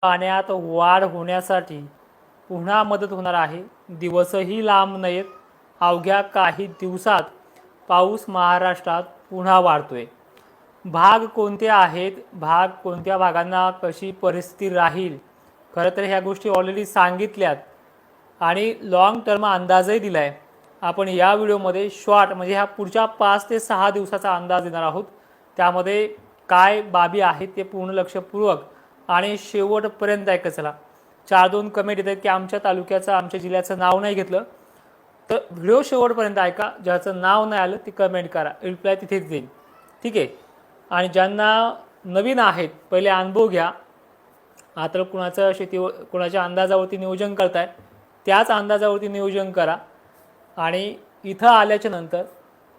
पाण्यात वाढ होण्यासाठी पुन्हा मदत होणार आहे। दिवसही लांब नाहीत, अवघ्या काही दिवसात पाऊस महाराष्ट्रात पुन्हा वाढतोय। भाग कोणते आहेत, कोणत्या भागांना कशी परिस्थिती राहील, खरं तर ह्या गोष्टी ऑलरेडी सांगितल्यात आणि लॉंग टर्म अंदाजही दिलाय। आपण या व्हिडिओमध्ये शॉर्ट म्हणजे ह्या पुढच्या 5 ते 6 दिवसाचा अंदाज देणार आहोत। त्यामध्ये काय बाबी आहेत ते पूर्ण लक्षपूर्वक आणि शेवटपर्यंत ऐका। चला, 4-2 कमेंट येतात की आमच्या तालुक्याचं आमच्या जिल्ह्याचं नाव नाही घेतलं, तर व्हिडिओ शेवटपर्यंत ऐका। ज्याचं नाव नाही आलं ते कमेंट करा, रिप्लाय तिथेच देईन, ठीक आहे। आणि ज्यांना नवीन आहेत पहिले अनुभव घ्या। आता कुणाचं कुणाच्या अंदाजावरती नियोजन करताय त्याच अंदाजावरती नियोजन करा। आणि इथं आल्याच्या नंतर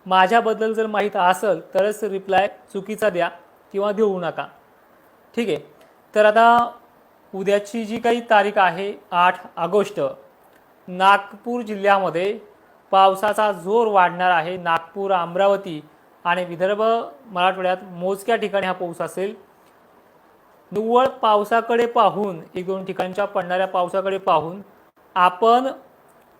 माझ्याबद्दल जर माहीत असेल तरच रिप्लाय चुकीचा द्या किंवा देऊ नका, ठीक आहे। तर आता उद्याची जी काही तारीख आहे 8 ऑगस्ट, नागपूर जिल्ह्यामध्ये पावसाचा जोर वाढणार आहे। नागपूर, अमरावती आणि विदर्भ मराठवाड्यात मोजक्या ठिकाणी हा पाऊस असेल। निव्वळ पावसाकडे पाहून, 1-2 ठिकाणच्या पडणाऱ्या पावसाकडे पाहून आपण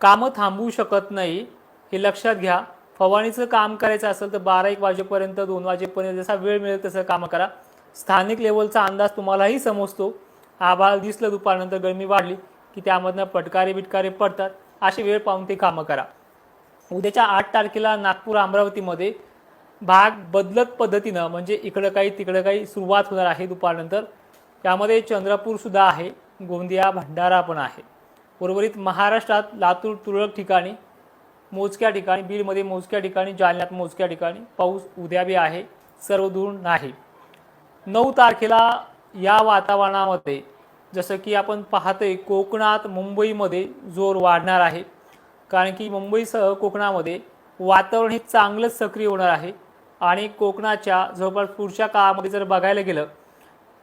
कामं थांबवू शकत नाही, हे लक्षात घ्या। फवारणीचं काम करायचं असेल तर 12-1 वाजेपर्यंत, 2 वाजेपर्यंत जसा वेळ मिळेल तसं कामं करा। स्थानिक लेवलचा अंदाज तुम्हालाही समजतो। आभाळ दिसलं दुपारनंतर, गरमी वाढली की त्यामधनं बिटकारे पडतात, अशी वेळ पाहून ते कामं करा। उद्याच्या 8 तारखेला नागपूर, अमरावतीमध्ये भाग बदलत पद्धतीनं म्हणजे इकडं काही तिकडं काही सुरुवात होणार आहे दुपारनंतर। त्यामध्ये चंद्रपूरसुद्धा आहे, गोंदिया, भंडारा पण आहे। उर्वरित महाराष्ट्रात लातूर, तुरळक ठिकाणी, मोजक्या ठिकाणी, बीडमध्ये मोजक्या ठिकाणी, जालन्यात मोजक्या ठिकाणी पाऊस उद्या बी आहे, सर्वदूर नाही। 9 तारखेला या वातावरणामध्ये जसं की आपण पाहतोय कोकणात, मुंबईमध्ये जोर वाढणार आहे। कारण की मुंबईसह कोकणामध्ये वातावरण हे चांगलंच सक्रिय होणार आहे। आणि कोकणाच्या जवळपास पुढच्या काळामध्ये जर बघायला गेलं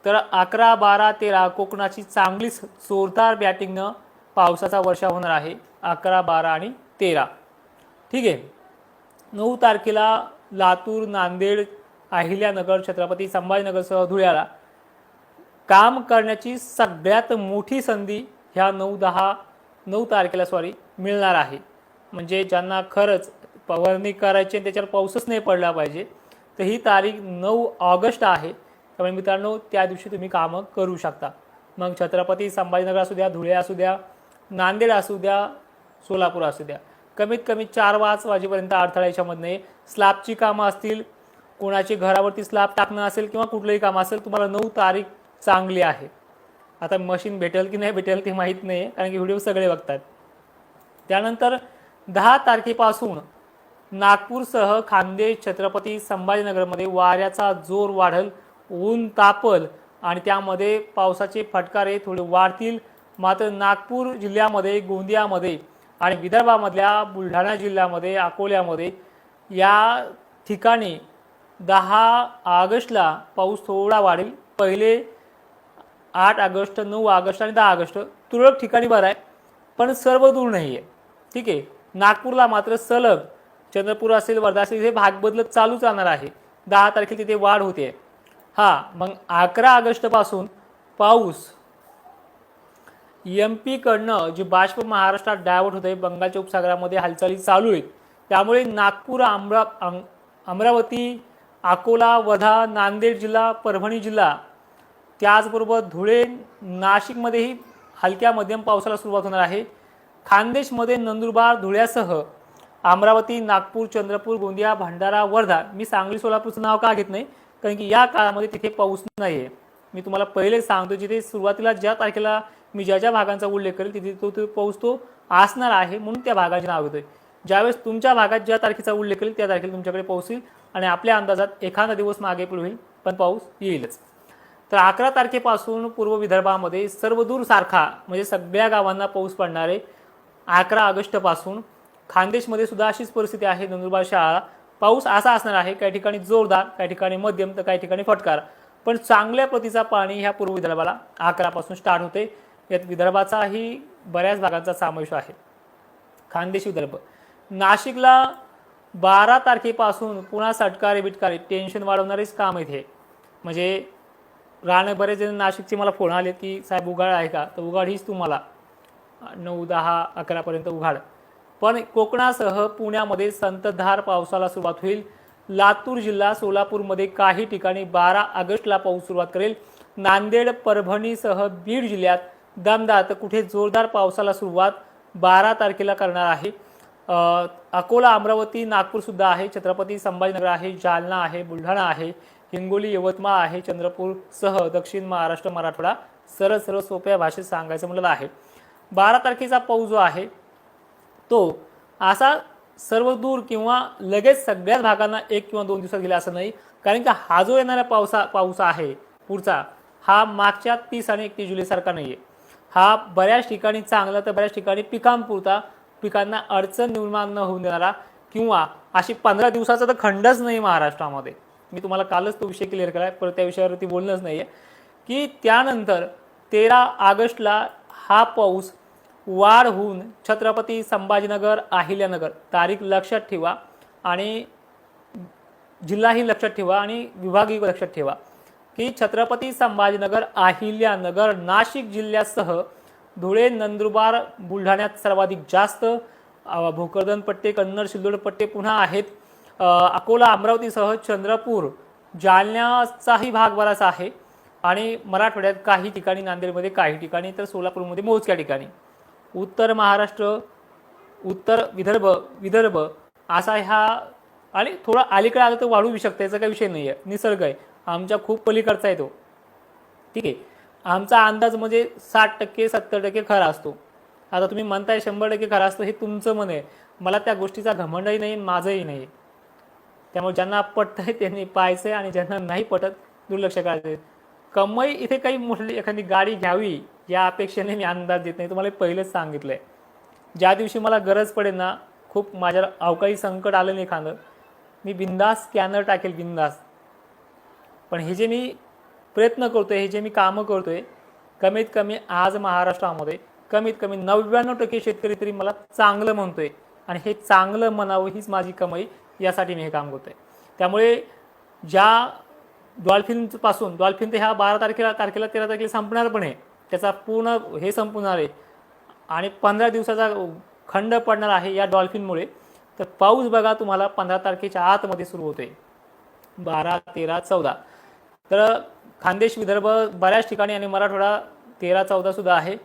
तर 11, 12, 13 कोकणाची चांगलीच जोरदार बॅटिंगनं पावसाचा वर्षा होणार आहे। 11, 12 आणि 13, ठीक आहे। 9 तारखेला लातूर, नांदेड, अहिल्यानगर, छत्रपती संभाजीनगरसह धुळ्याला काम करण्याची सगळ्यात मोठी संधी ह्या 9 तारखेला मिळणार आहे। म्हणजे ज्यांना खरंच फवारणी करायची त्याच्यावर पाऊसच नाही पडला पाहिजे, तर ही तारीख 9 ऑगस्ट आहे। त्यामुळे मित्रांनो त्या दिवशी तुम्ही कामं करू शकता। मग छत्रपती संभाजीनगर असू द्या, धुळे असू द्या, नांदेड असू द्या, सोलापूर असू द्या, कमीत कमी 4-5 वाजेपर्यंत अडथळा याच्यामध्ये नाही। स्लॅबची कामं असतील, कोणाची घरावरती स्लॅब टाकणं असेल किंवा कुठलंही काम असेल, तुम्हाला 9 तारीख चांगली आहे। आता मशीन भेटेल की नाही भेटेल ते माहीत नाही, कारण की व्हिडिओ सगळे बघतात। त्यानंतर 10 तारखेपासून नागपूरसह खान्देश, छत्रपती संभाजीनगरमध्ये वाऱ्याचा जोर वाढेल, ऊन तापल आणि त्यामध्ये पावसाचे फटकारे थोडे वाढतील। मात्र नागपूर जिल्ह्यामध्ये, गोंदियामध्ये आणि विदर्भामधल्या बुलढाणा जिल्ह्यामध्ये, अकोल्यामध्ये या ठिकाणी 10 ऑगस्टला पाऊस थोडा वाढेल। पहिले 8 ऑगस्ट, 9 ऑगस्ट आणि 10 ऑगस्ट तुरळक ठिकाणी बरं आहे, पण सर्व दूर नाही आहे, ठीक आहे। नागपूरला मात्र सलग चंद्रपूर असेल, वर्धा असेल, हे भाग बदलत चालूच राहणार आहे। 10 तारखेला तिथे वाढ होते। मग 11 ऑगस्टपासून पाऊस MP कडनं जे बाष्प महाराष्ट्रात डायव्हर्ट होते, बंगालच्या उपसागरामध्ये हालचाली चालू आहेत। त्यामुळे नागपूर, अमरावती, अकोला, वर्धा, नांदेड जिल्हा, परभणी जिल्हा, त्याचबरोबर धुळे, नाशिकमध्येही हलक्या मध्यम पावसाला सुरुवात होणार आहे। खानदेशमध्ये नंदुरबार, धुळ्यासह अमरावती, नागपूर, चंद्रपूर, गोंदिया, भंडारा, वर्धा, मी सांगली, सोलापूरचं नाव का घेत नाही, कारण की या काळामध्ये तिथे पाऊस नाही आहे। मी तुम्हाला पहिले सांगतो, जिथे सुरुवातीला ज्या तारखेला मी ज्या भागांचा उल्लेख करेल तिथे तो पाऊस असणार आहे, म्हणून त्या भागाचे नाव घेतोय। ज्यावेळेस तुमच्या भागात ज्या तारखेचा उल्लेख करेल त्या तारखेला तुमच्याकडे पाऊस येईल आणि आपल्या अंदाजात एखादा दिवस मागे पुढे होईल, पण पाऊस येईलच। तर 11 तारखेपासून पूर्व विदर्भामध्ये सर्वदूर सारखा म्हणजे सगळ्या गावांना पाऊस पडणार आहे। 11 ऑगस्टपासून खानदेशमध्ये सुद्धा अशीच परिस्थिती आहे। नंदुरबार शहराला पाऊस असा असणार आहे, काही ठिकाणी जोरदार, काही ठिकाणी मध्यम, तर काही ठिकाणी फटकार, पण चांगल्या प्रतीचा पाणी ह्या पूर्व विदर्भाला 11 पासून स्टार्ट होते। यात विदर्भाचाही बऱ्याच भागांचा समावेश आहे। खानदेश विदर्भ, नाशिकला 12 तारखेपासून पुन्हा सटकारे बिटकारे टेन्शन वाढवणारेच काम इथे, म्हणजे राहणं बरेच जण नाशिकचे मला फोन आले की साहेब उघाड आहे का, तर उघाड हीच तुम्हाला 9, 10, 11पर्यंत उघाड. पण कोकणासह पुण्यामध्ये संततधार पावसाला सुरुवात होईल. लातूर जिल्हा सोलापूरमध्ये काही ठिकाणी 12 ऑगस्टला पाऊस सुरुवात करेल. नांदेड परभणीसह बीड जिल्ह्यात दमदार तर कुठे जोरदार पावसाला सुरुवात 12 तारखेला करणार आहे. अकोला, अमरावती, नागपूर सुद्धा आहे, छत्रपती संभाजीनगर आहे, जालना आहे, बुलढाणा आहे, हिंगोली, यवतमाळ आहे, चंद्रपूर सह दक्षिण महाराष्ट्र, मराठवाडा सरळ सरळ सोप्या भाषेत सांगायचं म्हटलं आहे. 12 तारखेचा पाऊस जो आहे तो असा सर्व दूर किंवा लगेच सगळ्याच भागांना 1 किंवा 2 दिवसात गेला असं नाही, कारण की हा जो येणारा पाऊस आहे पुढचा, हा मागच्या 30 आणि 31 जुलैसारखा नाही आहे. हा बऱ्याच ठिकाणी चांगला तर बऱ्याच ठिकाणी पिकांपुरता, पिकांना अडचण निर्माण न होऊन देणारा किंवा अशी 15 दिवसाचा तर खंडच नाही महाराष्ट्रामध्ये. मी तुम्हाला कालच तो विषय क्लिअर केला, परत त्या विषयावरती बोलणंच नाही आहे की त्यानंतर 13 ऑगस्टला हा पाऊस वाढ होऊन छत्रपती संभाजीनगर, अहिल्यानगर तारीख लक्षात ठेवा आणि जिल्हाही लक्षात ठेवा आणि विभागही लक्षात ठेवा की छत्रपती संभाजीनगर, अहिल्यानगर, नाशिक जिल्ह्यासह धुळे, नंदुरबार, बुलढाण्यात सर्वाधिक जास्त भोकरदन पट्टे, कन्नड, सिल्लोड पट्टे पुन्हा आहेत. अकोला, अमरावतीसह चंद्रपूर, जालन्याचाही भाग बराच आहे आणि मराठवाड्यात काही ठिकाणी, नांदेडमध्ये काही ठिकाणी, तर सोलापूरमध्ये मोजक्या ठिकाणी. उत्तर महाराष्ट्र, उत्तर विदर्भ असा ह्या आणि थोडा अलीकडे आलं तर वाढू शकतं, याचा काही विषय नाही आहे. निसर्ग आहे आमच्या खूप पलीकडचा आहे तो, ठीक आहे. आमचा अंदाज म्हणजे 60% 70% खरा असतो. आता तुम्ही म्हणताय 100% खरा असतो, हे तुमचं मन आहे. मला त्या गोष्टीचा घमंडही नाही, माझंही नाही. त्यामुळे ज्यांना पटतंय त्यांनी पाहायचं आणि ज्यांना नाही पटत दुर्लक्ष करायचं. कमाई इथे काही मोठी एखादी गाडी घ्यावी या अपेक्षेने मी अंदाज देत नाही, तुम्हाला पहिलेच सांगितलंय. ज्या दिवशी मला गरज पडेल ना, खूप माझ्या अवकाळी संकट आलं नाही एखादं, मी बिंदास स्कॅनर टाकेल, बिंदास. पण हे जे मी प्रयत्न करतोय, हे जे मी कामं करतोय, कमीत कमी आज महाराष्ट्रामध्ये कमीत कमी 99% शेतकरी तरी मला चांगलं म्हणतोय आणि हे चांगलं म्हणावं हीच माझी कमाई, यासाठी मी हे काम करतोय. त्यामुळे ज्या डॉल्फिनपासून डॉल्फिन तर ह्या 12 तारखेला 13 तारखेला संपणार पण आहे, त्याचा पूर्ण हे संपणार आहे आणि 15 दिवसाचा खंड पडणार आहे या डॉल्फिनमुळे. तर पाऊस बघा तुम्हाला 15 तारखेच्या आतमध्ये सुरू होतोय, 12, 13, 14. तर खानदेश, विदर्भ बऱ्याच ठिकाणी आणि मराठवाडा 13, 14 सुद्धा आहे.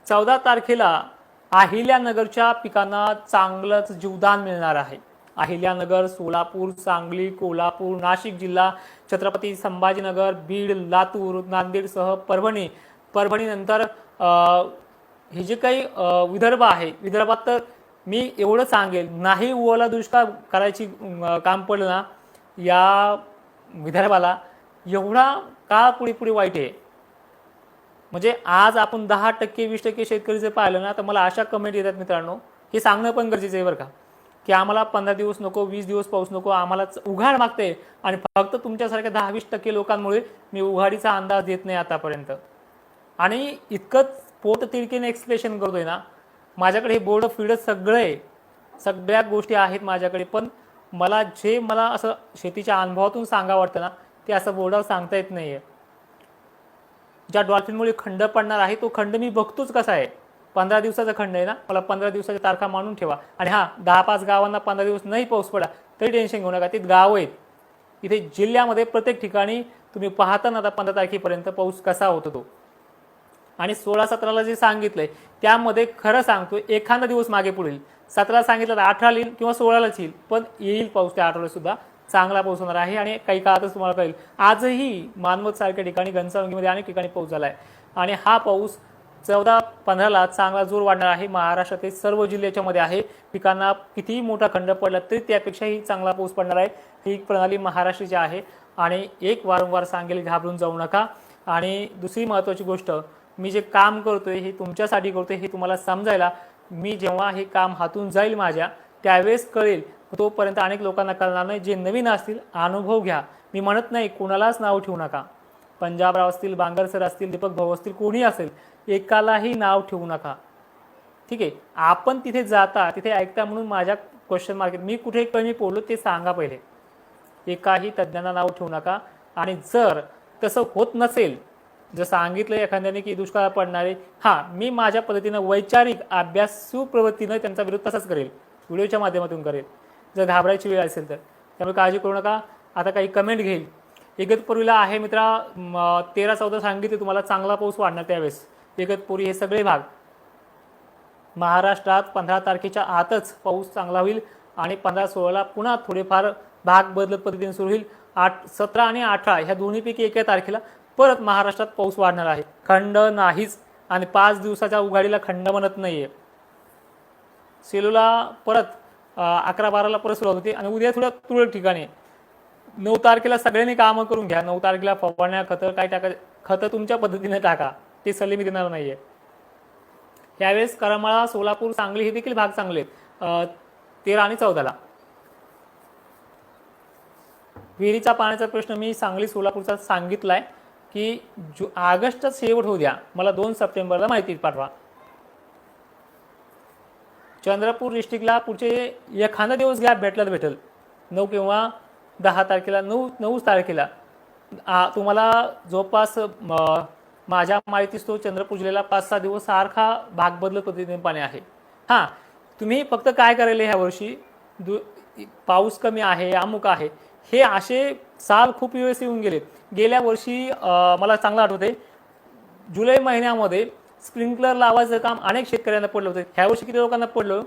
14 तारखेला अहिल्यानगरच्या पिकांना चांगलंच जीवदान मिळणार आहे. अहिल्यानगर, सोलापूर, सांगली, कोल्हापूर, नाशिक जिल्हा, छत्रपती संभाजीनगर, बीड, लातूर, नांदेडसह परभणीनंतर हे जे काही विदर्भ आहे, विदर्भात तर मी एवढं सांगेल, नाही ओला दुष्काळ करायची काम पडलं ना या विदर्भाला, एवढा काळ पुढे वाईट आहे. म्हणजे आज आपण 10%, 20% शेतकरी जर पाहिलं ना, तर मला अशा कमेंट येतात मित्रांनो, हे सांगणं पण गरजेचं आहे बरं का, की आम्हाला 15 दिवस नको, 20 दिवस पाऊस नको, आम्हाला उघाड मागते आणि फक्त तुमच्यासारख्या 10-20% लोकांमुळे मी उघाडीचा अंदाज देत नाही आतापर्यंत. आणि इतकंच पोट तिडकीने एक्सप्लेशन करतोय ना, माझ्याकडे हे बोर्ड फीड सगळं आहे, सगळ्या गोष्टी आहेत माझ्याकडे. पण मला असं शेतीच्या अनुभवातून सांगा वाटतं ना, ते असं बोर्डावर सांगता येत नाही आहे. ज्या डॉल्फिनमुळे खंड पडणार आहे तो खंड मी बघतोच कसा आहे. 15 दिवसाचा खंड आहे ना, मला 15 दिवसाच्या तारखा मानून ठेवा. आणि हां, 10-5 गावांना 15 दिवस नाही पाऊस पडा तरी टेन्शन घेऊ नका, ते गाव आहेत. इथे जिल्ह्यामध्ये प्रत्येक ठिकाणी तुम्ही पाहता ना आता 15 तारखेपर्यंत पाऊस कसा होतो तो. आणि 16-17ला जे सांगितलंय त्यामध्ये खरं सांगतोय एखादा दिवस मागे पुढील. 17 सांगितलं तर 18 येईल किंवा 16लाच येईल, पण येईल पाऊस. त्या आठवड्यात सुद्धा चांगला पाऊस होणार आहे आणि काही काळातच तुम्हाला कळेल. आजही मानवत सारख्या ठिकाणी, घनसावंगीमध्ये अनेक ठिकाणी पाऊस झाला आहे आणि हा पाऊस 14-15ला चांगला जोर वाढणार आहे. महाराष्ट्रातील सर्व जिल्ह्याच्या मध्ये आहे. पिकांना कितीही मोठा खंड पडला तरी त्यापेक्षाही चांगला पाऊस पडणार आहे. ही प्रणाली महाराष्ट्राची आहे आणि एक वारंवार सांगेल, घाबरून जाऊ नका. आणि दुसरी महत्त्वाची गोष्ट, मी जे काम करतोय हे तुमच्यासाठी करतोय, हे तुम्हाला समजायला, मी जेव्हा हे काम हातून जाईल माझ्या त्यावेळेस कळेल. तोपर्यंत अनेक लोकांना कळणार नाही. जे नवीन असतील अनुभव घ्या. मी म्हणत नाही कोणालाच नाव ठेवू नका. पंजाबराव असतील, बांगर सर असतील, दीपक भाऊ असतील, कोणी असेल, एकालाही नाव ठेवू नका, ठीक आहे. आपण तिथे जाता, तिथे ऐकता म्हणून माझ्या क्वेश्चन मार्केट, मी कुठे कमी पडलो ते सांगा पहिले. एकाही तज्ज्ञांना नाव ठेवू नका. आणि जर तसं होत नसेल, जर सांगितलं एखाद्याने की दुष्काळ पडणार आहे, हां मी माझ्या पद्धतीनं वैचारिक अभ्यासू प्रवृत्तीनं त्यांचा विरोध तसाच करेल, व्हिडिओच्या माध्यमातून करेल जर घाबरायची वेळ असेल तर. त्यामुळे काळजी करू नका. आता काही कमेंट घेईल. इगतपुरीला आहे मित्रा 13-14 सांगितले तुम्हाला चांगला पाऊस वाढणार त्यावेळेस. इगतपुरी हे सगळे भाग महाराष्ट्रात 15 तारखेच्या आतच पाऊस चांगला होईल आणि 15-16ला पुन्हा थोडेफार भाग बदलत पद्धतीने सुरू होईल. 17 आणि 18 ह्या दोन्हीपैकी एका तारखेला परत महाराष्ट्रात पाऊस वाढणार आहे. खंड नाहीच आणि 5 दिवसाच्या उघाडीला खंड म्हणत नाहीये. सेलूला परत 11-12ला परत सुरुवात होते आणि उद्या थोड्या तुरळक ठिकाणी 9 तारखेला सगळ्यांनी कामं करून घ्या. 9 तारखेला फवारण्या खतं काय टाका, खतं तुमच्या पद्धतीने टाका, ते सल्ले मी देणार नाहीये. यावेळेस करमाळा, सोलापूर, सांगली हे देखील भाग चांगले आहेत 13 आणि 14ला. विहिरीचा पाण्याचा प्रश्न मी सांगली सोलापूरचा सांगितलाय की ऑगस्टचा शेवट होऊ द्या, मला 2 सप्टेंबरला माहिती पाठवा. चंद्रपूर डिस्ट्रिक्टला पुढचे एखादा दिवस घ्या, भेटेल 9 किंवा 10 तारखेला, 9 तारखेला तुम्हाला जवळपास माझ्या माहितीस तो चंद्रपूर जिल्ह्याला 5-6 दिवस सारखा भाग बदलत पद्धतीने पाणी आहे. हां तुम्ही फक्त काय करायला ह्या वर्षी पाऊस कमी आहे, अमुक आहे, हे असे साल खूप वेळेस येऊन गेले. गेल्या वर्षी मला चांगलं आठवते जुलै महिन्यामध्ये स्प्रिंकलर लावायचं काम अनेक शेतकऱ्यांना पडलं होतं. ह्या वर्षी किती लोकांना पडलं?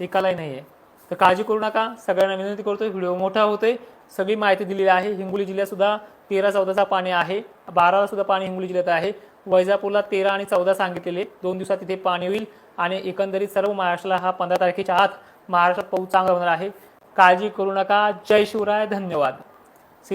एकालाही नाही आहे. तर काळजी करू नका. सगळ्यांना विनंती करतोय, व्हिडिओ मोठा होतोय, सगळी माहिती दिलेली आहे. हिंगोली जिल्ह्यात सुद्धा 13-14चा पाणी आहे, 12ला सुद्धा पाणी हिंगोली जिल्ह्यात आहे. वैजापूरला 13 आणि 14 सांगितलेले 2 दिवसात तिथे पाणी होईल आणि एकंदरीत सर्व महाराष्ट्राला हा 15 तारखेच्या आत महाराष्ट्रात पाऊस चांगला होणार आहे. काळजी करू नका. जय शिवराय. धन्यवाद.